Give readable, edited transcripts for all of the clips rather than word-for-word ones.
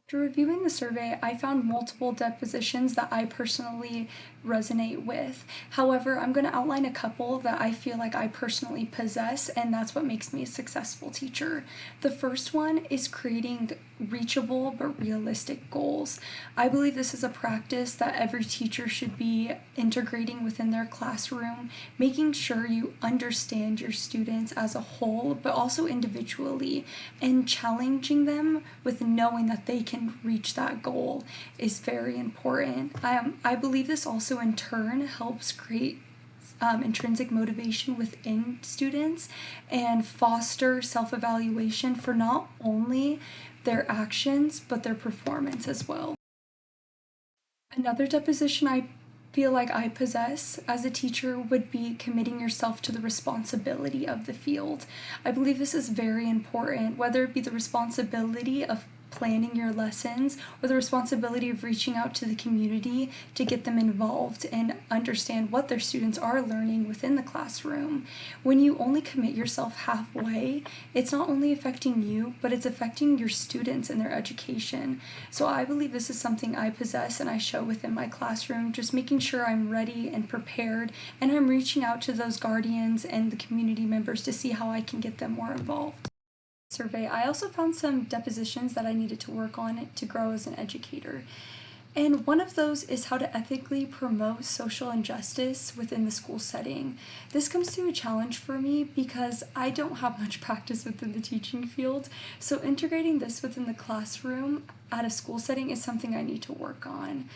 After reviewing the survey, I found multiple depositions that I personally resonate with. However, I'm going to outline a couple that I feel like I personally possess, and that's what makes me a successful teacher. The first one is creating reachable but realistic goals. I believe this is a practice that every teacher should be integrating within their classroom, making sure you understand your students as a whole, but also individually, and challenging them with knowing that they can reach that goal is very important. I believe this also in turn helps create intrinsic motivation within students and foster self-evaluation for not only their actions but their performance as well. Another deposition I feel like I possess as a teacher would be committing yourself to the responsibility of the field. I believe this is very important, whether it be the responsibility of planning your lessons or the responsibility of reaching out to the community to get them involved and understand what their students are learning within the classroom. When you only commit yourself halfway, it's not only affecting you, but it's affecting your students and their education. So I believe this is something I possess and I show within my classroom, just making sure I'm ready and prepared, and I'm reaching out to those guardians and the community members to see how I can get them more involved. Survey, I also found some depositions that I needed to work on to grow as an educator. And one of those is how to ethically promote social injustice within the school setting. This comes to a challenge for me because I don't have much practice within the teaching field, so integrating this within the classroom at a school setting is something I need to work on.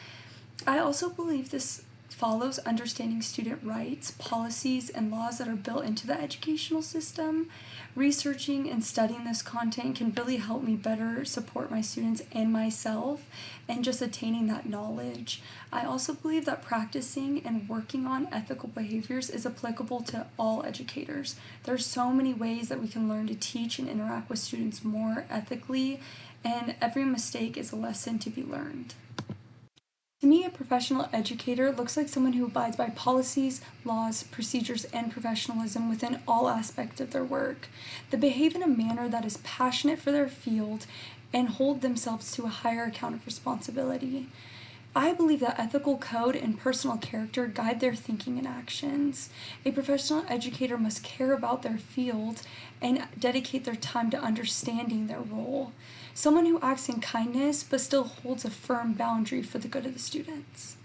I also believe this follows understanding student rights, policies, and laws that are built into the educational system. Researching and studying this content can really help me better support my students and myself, and just attaining that knowledge. I also believe that practicing and working on ethical behaviors is applicable to all educators. There's so many ways that we can learn to teach and interact with students more ethically, and every mistake is a lesson to be learned. To me, a professional educator looks like someone who abides by policies, laws, procedures, and professionalism within all aspects of their work. They behave in a manner that is passionate for their field and hold themselves to a higher account of responsibility. I believe that ethical code and personal character guide their thinking and actions. A professional educator must care about their field and dedicate their time to understanding their role. Someone who acts in kindness but still holds a firm boundary for the good of the students.